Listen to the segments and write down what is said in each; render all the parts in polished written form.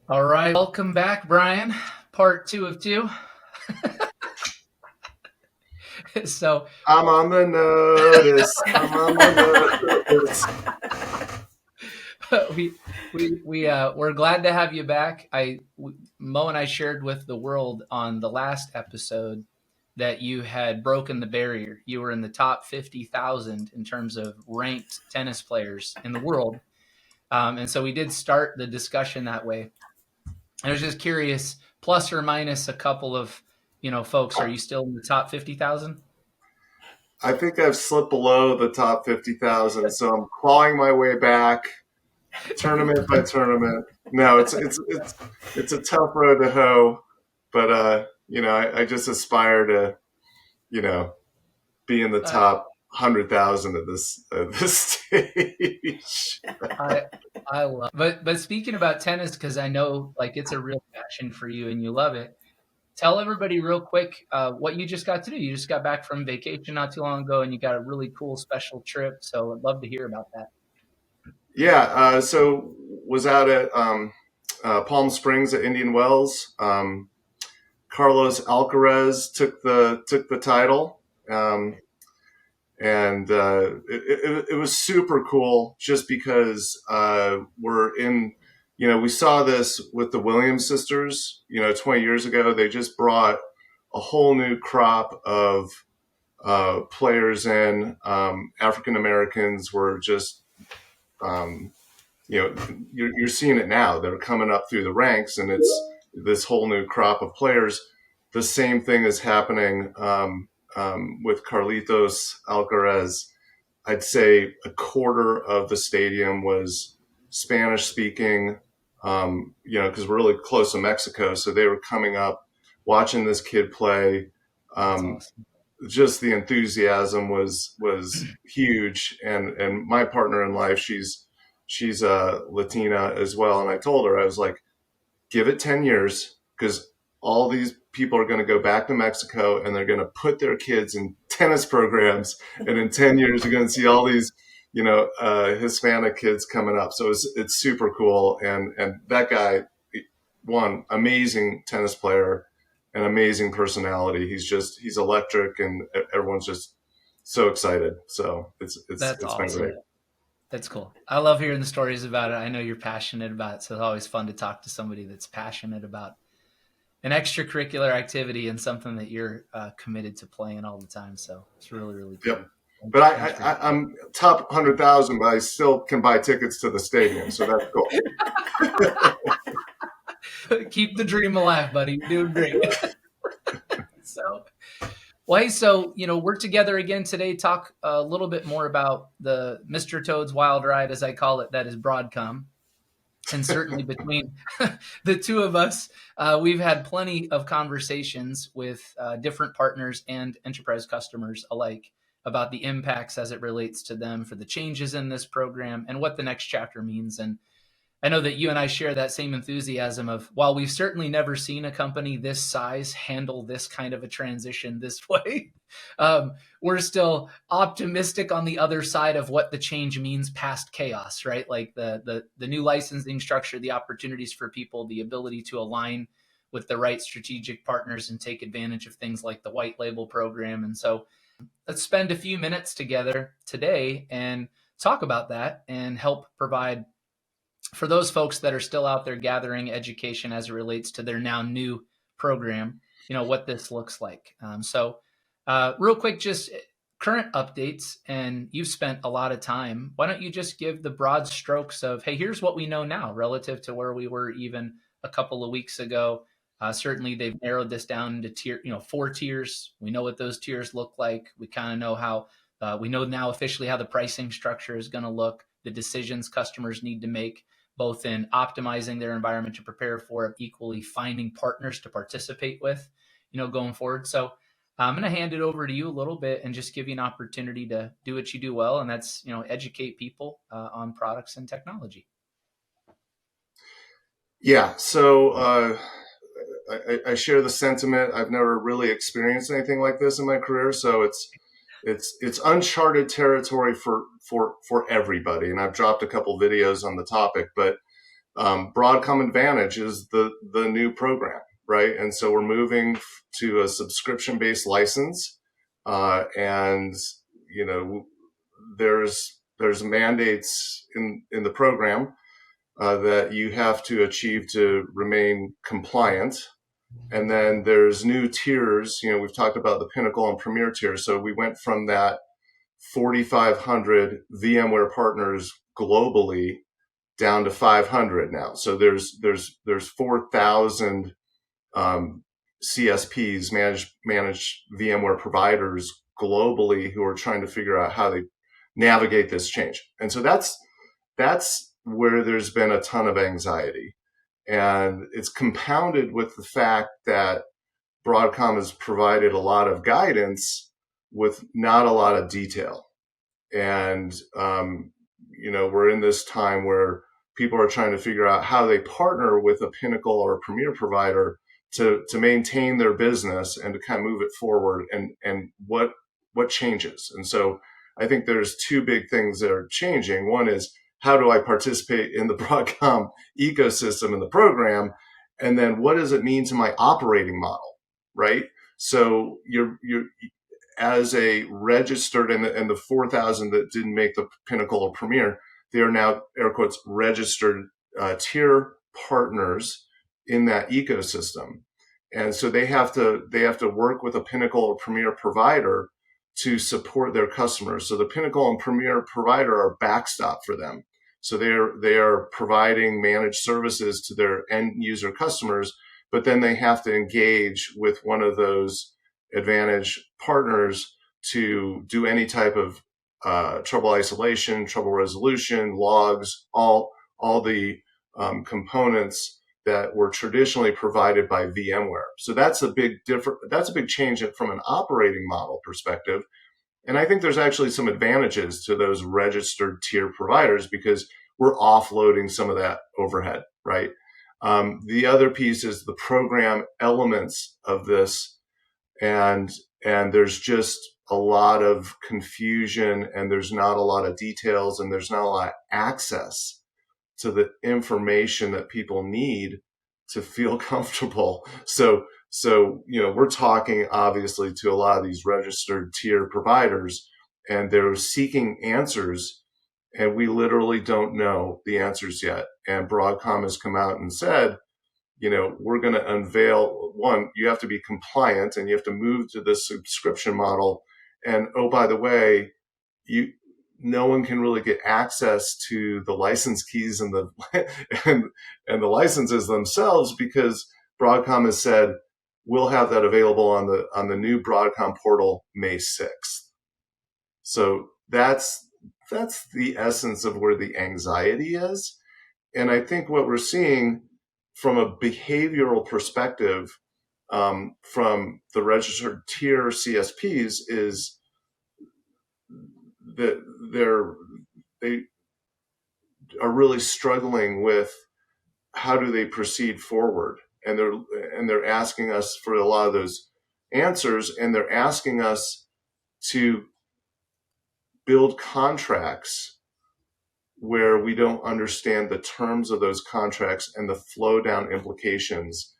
All right, welcome back, Brian. Part two of two. So I'm on the notice. I'm on the notice. we're glad to have you back. Mo and I shared with the world on the last episode that you had broken the barrier. You were in the top 50,000 in terms of ranked tennis players in the world, and so we did start the discussion that way. I was just curious, plus or minus a couple of folks. Are you still in the top 50,000? I think I've slipped below the top 50,000, so I'm clawing my way back, tournament by tournament. No, it's a tough road to hoe, but I just aspire to you know be in the top 100,000 at this stage. I I love, but speaking about tennis, because I know like it's a real passion for you and you love it. Tell everybody real quick what you just got to do. You just got back from vacation not too long ago, and you got a really cool special trip. So I'd love to hear about that. Yeah, so was out at Palm Springs at Indian Wells. Carlos Alcaraz took the title, and it was super cool just because we're in. We saw this with the Williams sisters. 20 years ago, they just brought a whole new crop of players in. African Americans were just, um, you're seeing it now. They're coming up through the ranks, and it's this whole new crop of players. The same thing is happening with Carlitos Alcaraz. I'd say a quarter of the stadium was Spanish speaking, because we're really close to Mexico. So they were coming up, watching this kid play. That's Um, awesome. just the enthusiasm was huge. And my partner in life, she's a Latina as well. And I told her, I was like, give it 10 years because all these people are going to go back to Mexico and they're going to put their kids in tennis programs. And in 10 years, you're going to see all these, Hispanic kids coming up. So it's super cool. And that guy, one amazing tennis player, an amazing personality. He's electric and everyone's just so excited. So That's it's been great. awesome. That's cool. I love hearing the stories about it. I know you're passionate about it, so it's always fun to talk to somebody that's passionate about an extracurricular activity and something that you're committed to playing all the time. So it's really, really Yep. cool. But Thanks for I'm top 100,000, but I still can buy tickets to the stadium. So that's cool. keep the dream alive, buddy. You're doing great. So, well, hey, so we're together again today. Talk a little bit more about the Mr. Toad's Wild Ride, as I call it. That is Broadcom, and certainly between the two of us, we've had plenty of conversations with different partners and enterprise customers alike about the impacts as it relates to them for the changes in this program and what the next chapter means. And I know that you and I share that same enthusiasm of, while we've certainly never seen a company this size handle this kind of a transition this way, we're still optimistic on the other side of what the change means past chaos, right? Like the new licensing structure, the opportunities for people, the ability to align with the right strategic partners and take advantage of things like the white label program. And so let's spend a few minutes together today and talk about that and help provide for those folks that are still out there gathering education as it relates to their now new program, what this looks like. Real quick, just current updates, and you've spent a lot of time. Why don't you just give the broad strokes of, hey, here's what we know now relative to where we were even a couple of weeks ago. Certainly, they've narrowed this down into 4 tiers. We know what those tiers look like. We kind of know how. We know now officially how the pricing structure is going to look, the decisions customers need to make, both in optimizing their environment to prepare for it, equally finding partners to participate with, going forward. So I'm going to hand it over to you a little bit and just give you an opportunity to do what you do well, and that's educate people on products and technology. Yeah. So I share the sentiment. I've never really experienced anything like this in my career, so it's uncharted territory for everybody. And I've dropped a couple videos on the topic, but Broadcom Advantage is the new program, right? And so we're moving to a subscription-based license, and you know, there's mandates in the program that you have to achieve to remain compliant. And then there's new tiers. You know, we've talked about the Pinnacle and Premier tiers. So we went from that 4,500 VMware partners globally down to 500 now. So there's 4,000 CSPs, managed VMware providers globally, who are trying to figure out how they navigate this change. And so that's where there's been a ton of anxiety. And it's compounded with the fact that Broadcom has provided a lot of guidance with not a lot of detail. And, we're in this time where people are trying to figure out how they partner with a Pinnacle or a Premier provider to maintain their business and to kind of move it forward, and what changes. And so I think there's two big things that are changing. One is, how do I participate in the Broadcom ecosystem in the program? And then what does it mean to my operating model, right? So you're as a registered, and the 4,000 that didn't make the Pinnacle or Premier, they are now, air quotes, registered tier partners in that ecosystem. And so they have to work with a Pinnacle or Premier provider to support their customers. So the Pinnacle and Premier provider are backstop for them. So they are providing managed services to their end user customers, but then they have to engage with one of those Advantage partners to do any type of trouble isolation, trouble resolution, logs, all the components that were traditionally provided by VMware. So that's a big change from an operating model perspective. And I think there's actually some advantages to those registered tier providers, because we're offloading some of that overhead, right? The other piece is the program elements of this, and there's just a lot of confusion, and there's not a lot of details, and there's not a lot of access to the information that people need to feel comfortable. So we're talking obviously to a lot of these registered tier providers, and they're seeking answers, and we literally don't know the answers yet. And Broadcom has come out and said, we're going to unveil, one, you have to be compliant and you have to move to this subscription model. And oh, by the way, no one can really get access to the license keys and the and the licenses themselves, because Broadcom has said we'll have that available on the new Broadcom portal May 6th. So that's the essence of where the anxiety is. And I think what we're seeing from a behavioral perspective, from the registered tier CSPs, is that they are really struggling with how do they proceed forward, and they're asking us for a lot of those answers, and they're asking us to build contracts where we don't understand the terms of those contracts and the flow down implications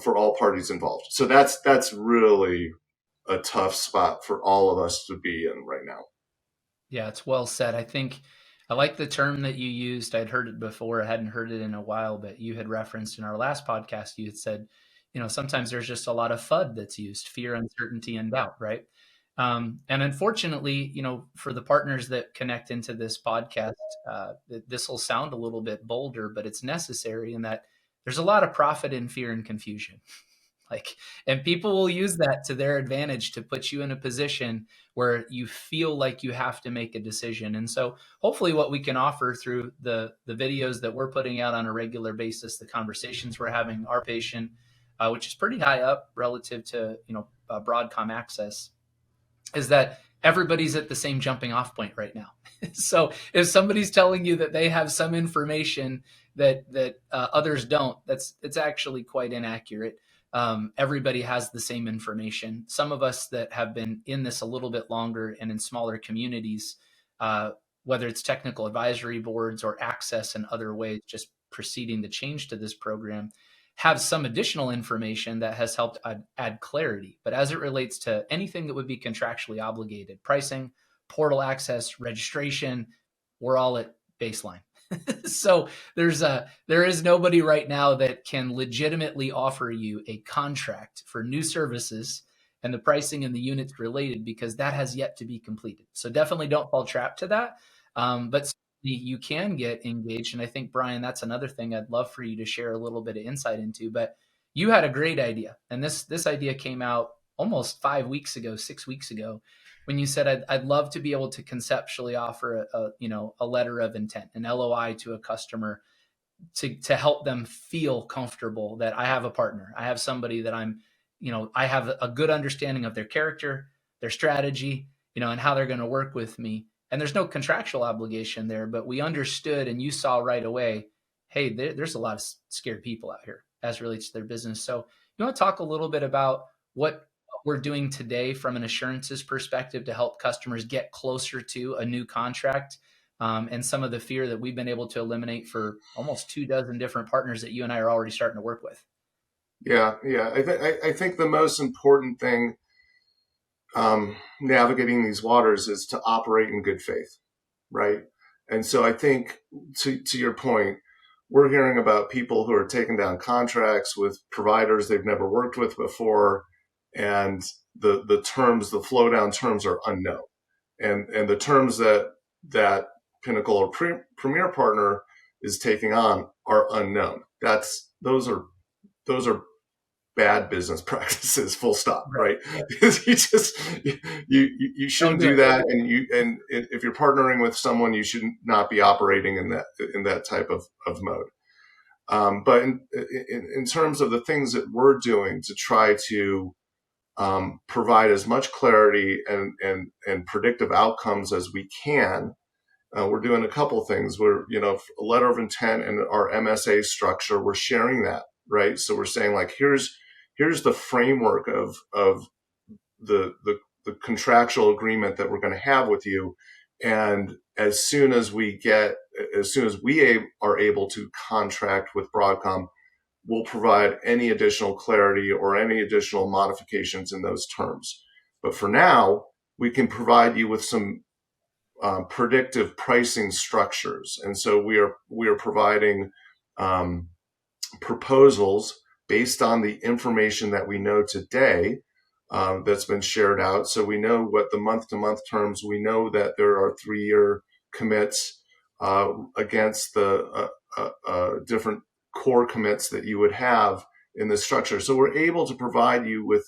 for all parties involved. So that's really a tough spot for all of us to be in right now. Yeah, it's well said. I think I like the term that you used. I'd heard it before. I hadn't heard it in a while, but you had referenced in our last podcast, you had said, sometimes there's just a lot of FUD that's used: fear, uncertainty, and doubt, right? And unfortunately, for the partners that connect into this podcast, this will sound a little bit bolder, but it's necessary in that there's a lot of profit in fear and confusion. And people will use that to their advantage to put you in a position where you feel like you have to make a decision. And so hopefully what we can offer through the videos that we're putting out on a regular basis, the conversations we're having, our patient, which is pretty high up relative to, Broadcom access, is that everybody's at the same jumping off point right now. So if somebody's telling you that they have some information that others don't, it's actually quite inaccurate. Everybody has the same information. Some of us that have been in this a little bit longer and in smaller communities, whether it's technical advisory boards or access in other ways, just proceeding to change to this program, have some additional information that has helped add clarity. But as it relates to anything that would be contractually obligated, pricing, portal access, registration, we're all at baseline. So there is nobody right now that can legitimately offer you a contract for new services and the pricing and the units related, because that has yet to be completed. So definitely don't fall trap to that. But you can get engaged. And I think, Brian, that's another thing I'd love for you to share a little bit of insight into. But you had a great idea. And this idea came out almost 5 weeks ago, 6 weeks ago, when you said, I'd love to be able to conceptually offer a letter of intent, an LOI to a customer to help them feel comfortable that I have a partner. I have somebody that I have a good understanding of their character, their strategy, and how they're going to work with me. And there's no contractual obligation there, but we understood, and you saw right away, hey, there's a lot of scared people out here as it relates to their business. So you want to talk a little bit about what we're doing today from an assurances perspective to help customers get closer to a new contract, and some of the fear that we've been able to eliminate for almost 24 different partners that you and I are already starting to work with. Yeah. I think the most important thing navigating these waters is to operate in good faith, right? And so I think to your point, we're hearing about people who are taking down contracts with providers they've never worked with before, and the terms, the flow down terms are unknown, and the terms that Pinnacle or Premier Partner is taking on are unknown. Those are bad business practices, full stop, right? Because you shouldn't do that, and if you're partnering with someone, you should not be operating in that type of mode. But in terms of the things that we're doing to try to provide as much clarity and predictive outcomes as we can, we're doing a couple things. We're, a letter of intent and our MSA structure, we're sharing that, right? So we're saying, like, here's the framework of the contractual agreement that we're going to have with you. And as soon as we are able to contract with Broadcom, we'll provide any additional clarity or any additional modifications in those terms. But for now, we can provide you with some predictive pricing structures. And so we are providing proposals based on the information that we know today, that's been shared out. So we know what the month-to-month terms, we know that there are 3-year commits against the different core commits that you would have in this structure. So we're able to provide you with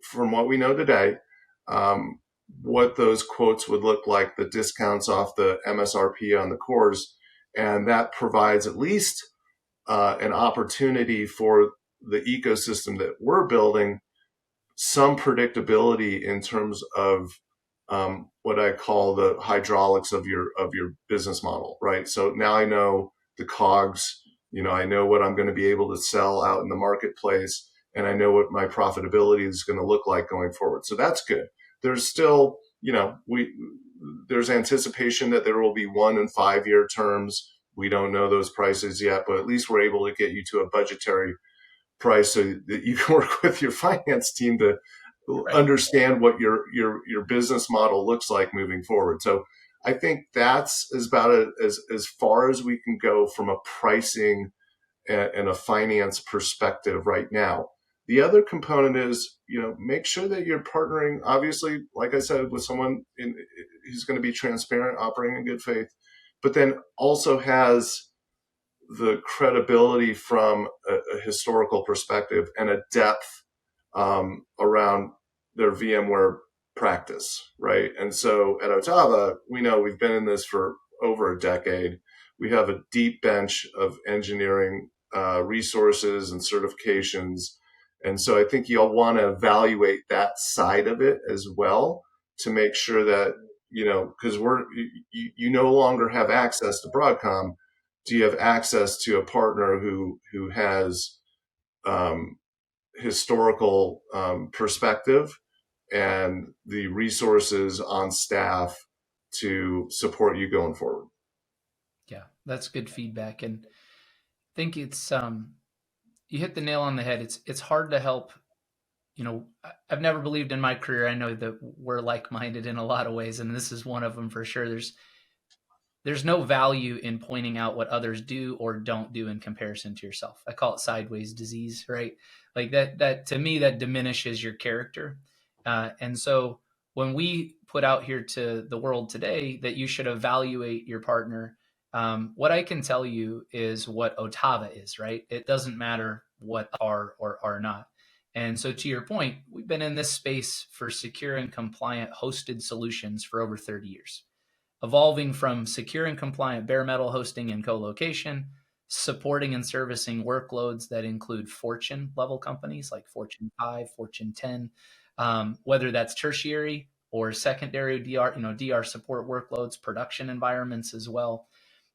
from what we know today, what those quotes would look like, the discounts off the MSRP on the cores, and that provides at least an opportunity for the ecosystem that we're building some predictability in terms of what I call the hydraulics of your business model, right? So now I know the COGS, I know what I'm going to be able to sell out in the marketplace, and I know what my profitability is going to look like going forward. So that's good. There's still, there's anticipation that there will be 1 and 5 year terms. We don't know those prices yet, but at least we're able to get you to a budgetary price so that you can work with your finance team to understand what your business model looks like moving forward. So I think that's about as far as we can go from a pricing and a finance perspective right now. The other component is, make sure that you're partnering, obviously, like I said, with someone who's going to be transparent, operating in good faith, but then also has the credibility from a historical perspective and a depth around their VMware practice, right? And so at OTAVA, we know we've been in this for over a decade. We have a deep bench of engineering resources and certifications. And so I think you'll want to evaluate that side of it as well to make sure that, because you no longer have access to Broadcom. Do you have access to a partner who has historical perspective and the resources on staff to support you going forward? Yeah, that's good feedback. And think it's you hit the nail on the head. It's hard to help. I've never believed in my career. I know that we're like-minded in a lot of ways, and this is one of them for sure. There's no value in pointing out what others do or don't do in comparison to yourself. I call it sideways disease, right? Like that to me, that diminishes your character. And so when we put out here to the world today that you should evaluate your partner, what I can tell you is what OTAVA is, right? It doesn't matter what are or are not. And so to your point, we've been in this space for secure and compliant hosted solutions for over 30 years, evolving from secure and compliant bare metal hosting and co-location, supporting and servicing workloads that include Fortune level companies like Fortune 5, Fortune 10, whether that's tertiary or secondary DR support workloads, production environments as well,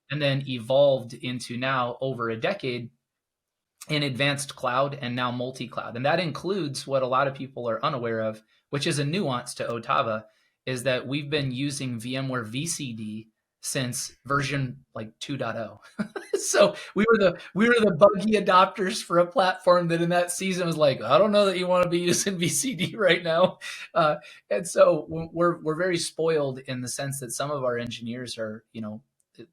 and then evolved into now over a decade in advanced cloud and now multi-cloud. And that includes what a lot of people are unaware of, which is a nuance to OTAVA, is that we've been using VMware VCD since version like 2.0. So we were the buggy adopters for a platform that in that season was like, I don't know that you want to be using VCD right now. And so we're very spoiled in the sense that some of our engineers are,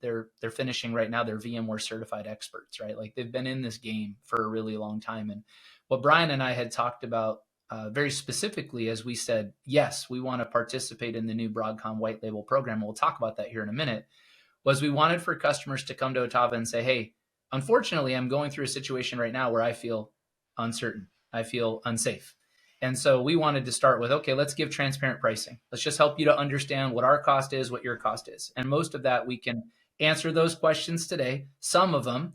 they're finishing right now, they're VMware certified experts, right? Like they've been in this game for a really long time. And what Brian and I had talked about very specifically, as we said, yes, we want to participate in the new Broadcom white label program. We'll talk about that here in a minute. Was we wanted for customers to come to OTAVA and say, hey, unfortunately, I'm going through a situation right now where I feel uncertain. I feel unsafe. And so we wanted to start with, okay, let's give transparent pricing. Let's just help you to understand what our cost is, what your cost is. And most of that, we can answer those questions today. Some of them,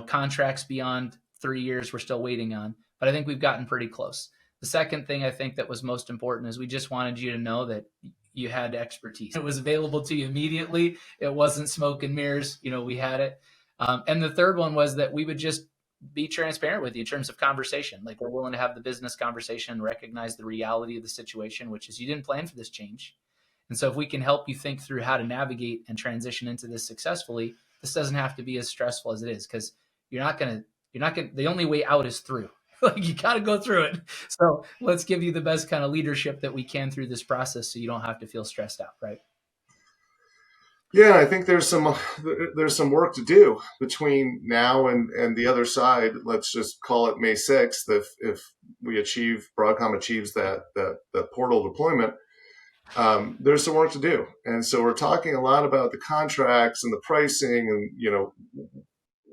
contracts beyond 3 years, we're still waiting on. But I think we've gotten pretty close. The second thing I think that was most important is we just wanted you to know that you had expertise. It was available to you immediately. It wasn't smoke and mirrors. We had it. And the third one was that we would just be transparent with you in terms of conversation. Like we're willing to have the business conversation, recognize the reality of the situation, which is you didn't plan for this change. And so if we can help you think through how to navigate and transition into this successfully, this doesn't have to be as stressful as it is, because the only way out is through. Like you got to go through it. So let's give you the best kind of leadership that we can through this process so you don't have to feel stressed out, right? Yeah, I think there's some work to do between now and the other side. Let's just call it May 6th. If Broadcom achieves that portal deployment, there's some work to do. And so we're talking a lot about the contracts and the pricing, and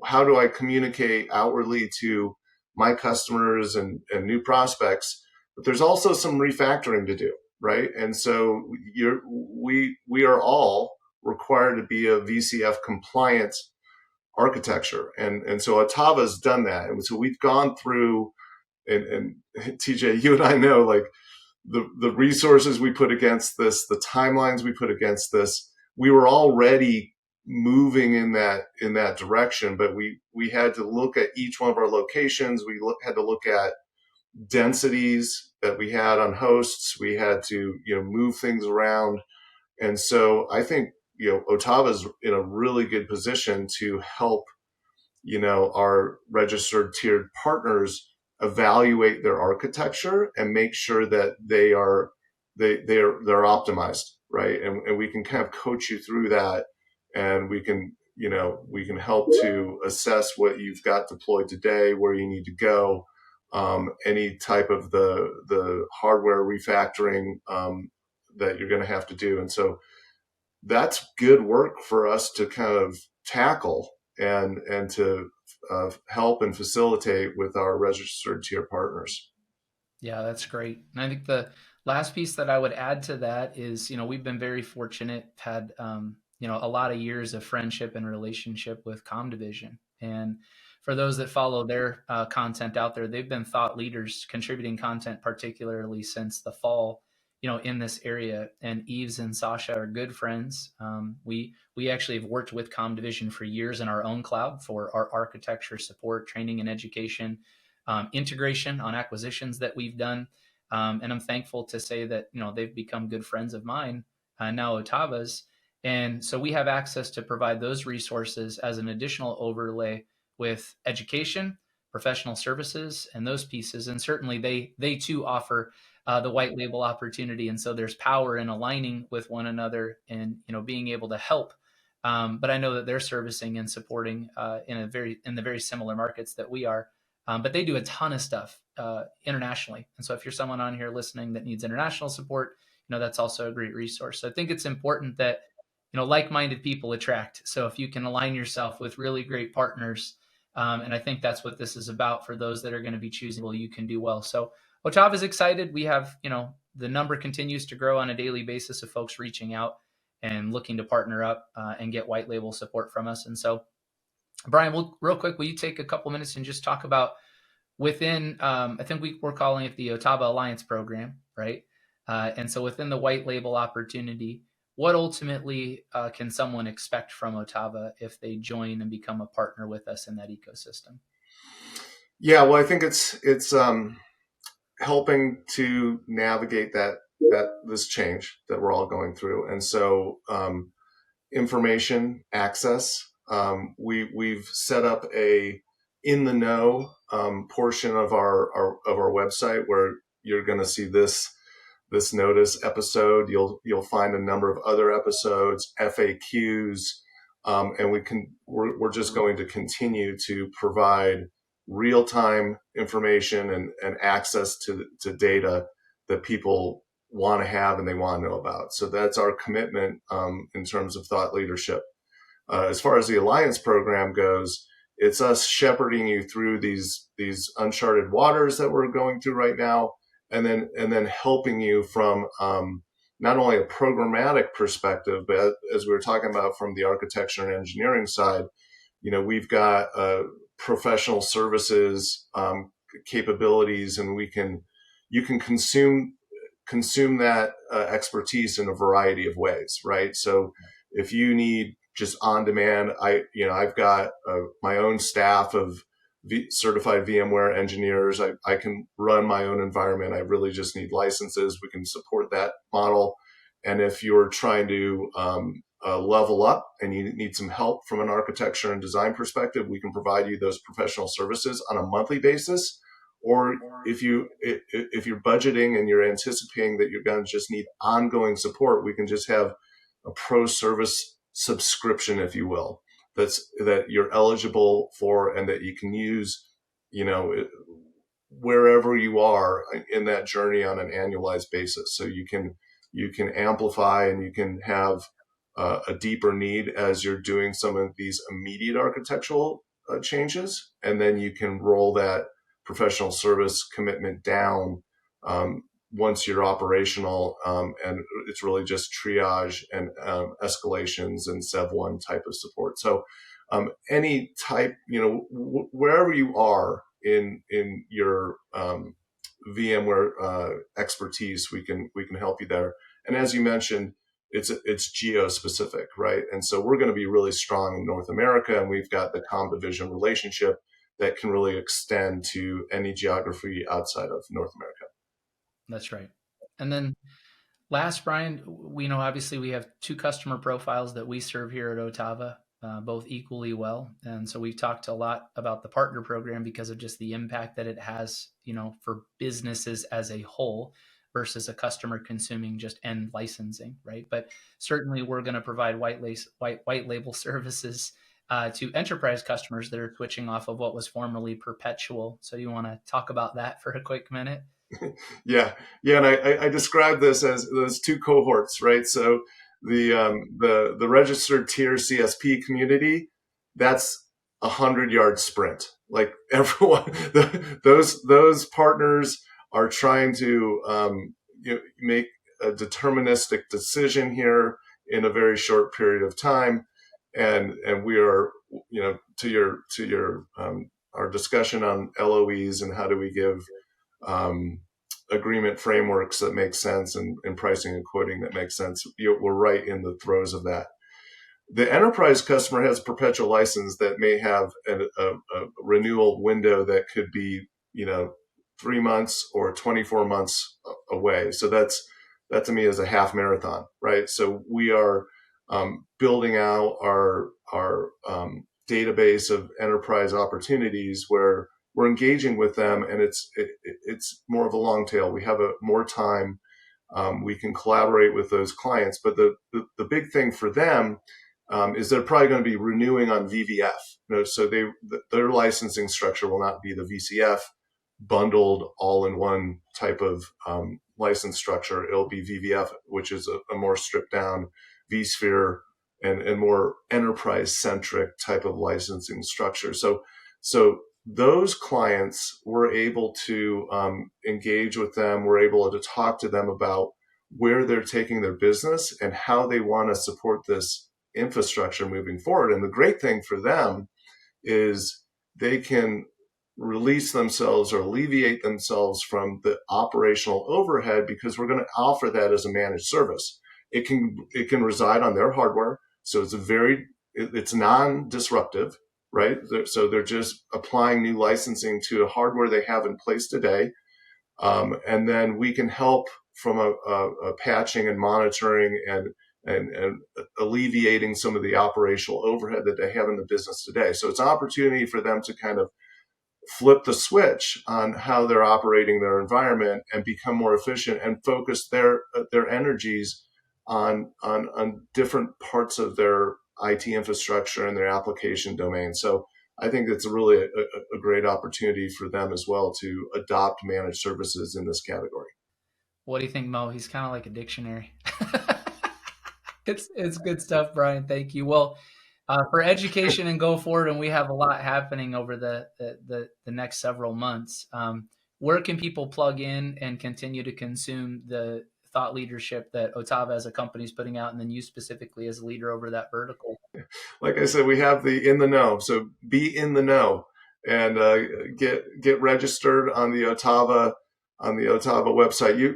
how do I communicate outwardly to my customers and new prospects. But there's also some refactoring to do, right? And so we are all required to be a VCF compliant architecture. And so OTAVA's done that. And so we've gone through, and TJ, you and I know, like the resources we put against this, the timelines we put against this, we were already moving in that direction, but we had to look at each one of our locations. We had to look at densities that we had on hosts. We had to move things around. And so I think OTAVA is in a really good position to help our registered tiered partners evaluate their architecture and make sure that they're optimized, right? And we can kind of coach you through that, and we can help to assess what you've got deployed today, where you need to go, any type of the hardware refactoring that you're going to have to do. And so that's good work for us to kind of tackle and to help and facilitate with our registered tier partners. Yeah, that's great. And I think the last piece that I would add to that is, we've been very fortunate, had, a lot of years of friendship and relationship with ComDivision. And for those that follow their content out there, they've been thought leaders contributing content, particularly since the fall, in this area. And Yves and Sasha are good friends. We actually have worked with ComDivision for years in our own cloud for our architecture support, training and education, integration on acquisitions that we've done. And I'm thankful to say that, they've become good friends of mine, now OTAVA's. And so we have access to provide those resources as an additional overlay with education, professional services, and those pieces. And certainly they too offer the white label opportunity. And so there's power in aligning with one another and being able to help. But I know that they're servicing and supporting in the very similar markets that we are. But they do a ton of stuff internationally. And so if you're someone on here listening that needs international support, that's also a great resource. So I think it's important that like-minded people attract. So if you can align yourself with really great partners, and I think that's what this is about for those that are going to be choosing, well, you can do well. So OTAVA is excited. We have, the number continues to grow on a daily basis of folks reaching out and looking to partner up and get white label support from us. And so, Brian, real quick, will you take a couple minutes and just talk about within, I think we're calling it the OTAVA Alliance Program, right? And so within the white label opportunity, what ultimately can someone expect from OTAVA if they join and become a partner with us in that ecosystem? Yeah, well, I think it's helping to navigate this change that we're all going through, and so information access. We've set up a in the know portion of our website where you're going to see this notice episode. You'll find a number of other episodes, FAQs, and we're just going to continue to provide real-time information and access to data that people want to have and they want to know about. So that's our commitment in terms of thought leadership. As far as the Alliance program goes, it's us shepherding you through these uncharted waters that we're going through right now, and then helping you from not only a programmatic perspective, but as we were talking about from the architecture and engineering side, we've got professional services capabilities, and you can consume that expertise in a variety of ways, right? So if you need just on demand, I've got my own staff of certified VMware engineers. I can run my own environment. I really just need licenses. We can support that model. And if you're trying to level up and you need some help from an architecture and design perspective, we can provide you those professional services on a monthly basis. Or if you're budgeting and you're anticipating that you're going to just need ongoing support, we can just have a pro service subscription, if you will, that you're eligible for and that you can use, wherever you are in that journey on an annualized basis. So you can amplify and you can have a deeper need as you're doing some of these immediate architectural changes, and then you can roll that professional service commitment down once you're operational, and it's really just triage and escalations and Sev1 type of support. So any type, wherever you are in your VMware expertise, we can help you there. And as you mentioned, it's geo specific, right? And so we're going to be really strong in North America, and we've got the ComDivision relationship that can really extend to any geography outside of North America. That's right. And then last, Brian, we know obviously we have two customer profiles that we serve here at OTAVA, both equally well. And so we've talked a lot about the partner program because of just the impact that it has, for businesses as a whole versus a customer consuming just end licensing, right? But certainly we're going to provide white label services to enterprise customers that are switching off of what was formerly perpetual. So you want to talk about that for a quick minute? Yeah. And I describe this as those two cohorts, right? So the registered tier CSP community, that's 100-yard sprint. Like everyone, those partners are trying to make a deterministic decision here in a very short period of time, and we are, to your our discussion on LOEs and how do we give agreement frameworks that make sense and pricing and quoting that makes sense. We're right in the throes of that. The enterprise customer has perpetual license that may have a renewal window that could be, 3 months or 24 months away. So that to me is a half marathon, right? So we are building out our database of enterprise opportunities where we're engaging with them, and it's more of a long tail. We have more time. We can collaborate with those clients, but the big thing for them is they're probably going to be renewing on VVF. So their licensing structure will not be the VCF bundled all in one type of license structure. It'll be VVF, which is a more stripped down vSphere and more enterprise centric type of licensing structure. So those clients, we're able to engage with them. We're able to talk to them about where they're taking their business and how they want to support this infrastructure moving forward. And the great thing for them is they can release themselves or alleviate themselves from the operational overhead, because we're going to offer that as a managed service. It can reside on their hardware, so it's non-disruptive, right? So they're just applying new licensing to the hardware they have in place today, and then we can help from a patching and monitoring and alleviating some of the operational overhead that they have in the business today. So it's an opportunity for them to kind of flip the switch on how they're operating their environment and become more efficient and focus their energies on different parts of their IT infrastructure and their application domain. So I think it's really a great opportunity for them as well to adopt managed services in this category. What do you think, Mo? He's kind of like a dictionary. It's good stuff, Brian. Thank you. Well, for education and go forward, and we have a lot happening over the next several months. Where can people plug in and continue to consume the thought leadership that OTAVA as a company is putting out, and then you specifically as a leader over that vertical? Like I said, we have the in the know. So be in the know and get registered on the OTAVA website.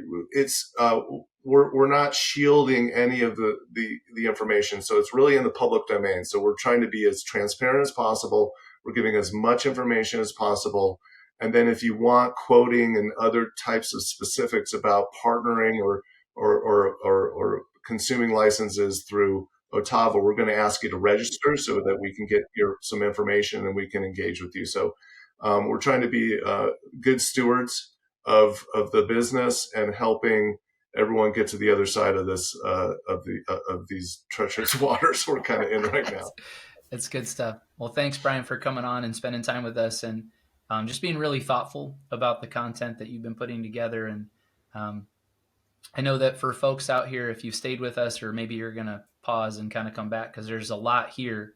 We're not shielding any of the information, so it's really in the public domain. So we're trying to be as transparent as possible. We're giving as much information as possible, and then if you want quoting and other types of specifics about partnering or consuming licenses through OTAVA, we're going to ask you to register so that we can get some information and we can engage with you. So we're trying to be good stewards of the business and helping everyone get to the other side of this of these treacherous waters we're kind of in right now. That's good stuff. Well, thanks, Brian, for coming on and spending time with us, and just being really thoughtful about the content that you've been putting together. And I know that for folks out here, if you've stayed with us, or maybe you're going to pause and kind of come back because there's a lot here,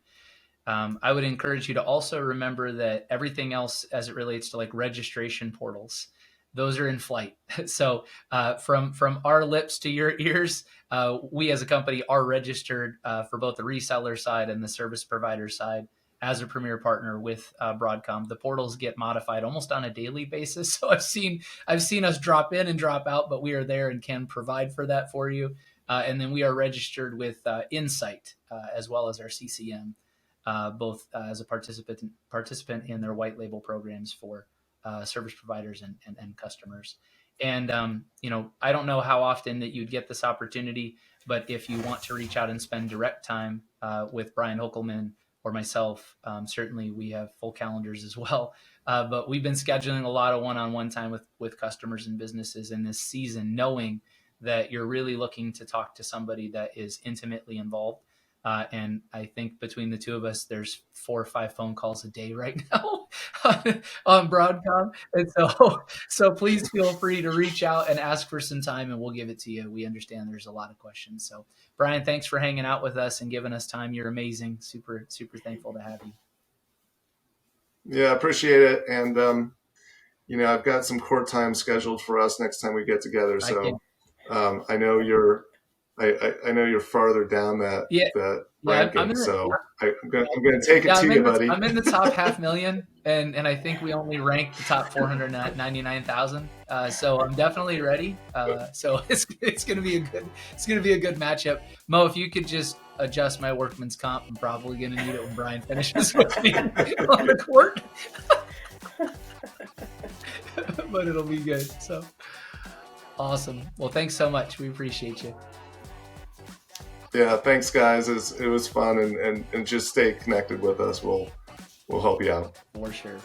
I would encourage you to also remember that everything else as it relates to like registration portals, those are in flight. So from our lips to your ears, we as a company are registered for both the reseller side and the service provider side as a premier partner with Broadcom. The portals get modified almost on a daily basis. So I've seen us drop in and drop out, but we are there and can provide for that for you. And then we are registered with Insight as well as our CCM, both as a participant in their white label programs for service providers and customers. And, I don't know how often that you'd get this opportunity, but if you want to reach out and spend direct time with Brian Hoekelman or myself, certainly we have full calendars as well. But we've been scheduling a lot of one-on-one time with customers and businesses in this season, knowing that you're really looking to talk to somebody that is intimately involved. And I think between the two of us, there's 4 or 5 phone calls a day right now on Broadcom. And so please feel free to reach out and ask for some time, and we'll give it to you. We understand there's a lot of questions. So Brian, thanks for hanging out with us and giving us time. You're amazing. Super, super thankful to have you. Yeah, I appreciate it. And, I've got some court time scheduled for us next time we get together. So I know you're farther down that ranking, so I'm going to take it to you, buddy. I'm in the top 500,000, and I think we only rank the top 499,000. So I'm definitely ready. So it's going to be a good matchup. Mo, if you could just adjust my workman's comp, I'm probably going to need it when Brian finishes with me on the court. But it'll be good. So awesome. Well, thanks so much. We appreciate you. Yeah, thanks, guys. It was fun, and just stay connected with us. We'll help you out. For sure.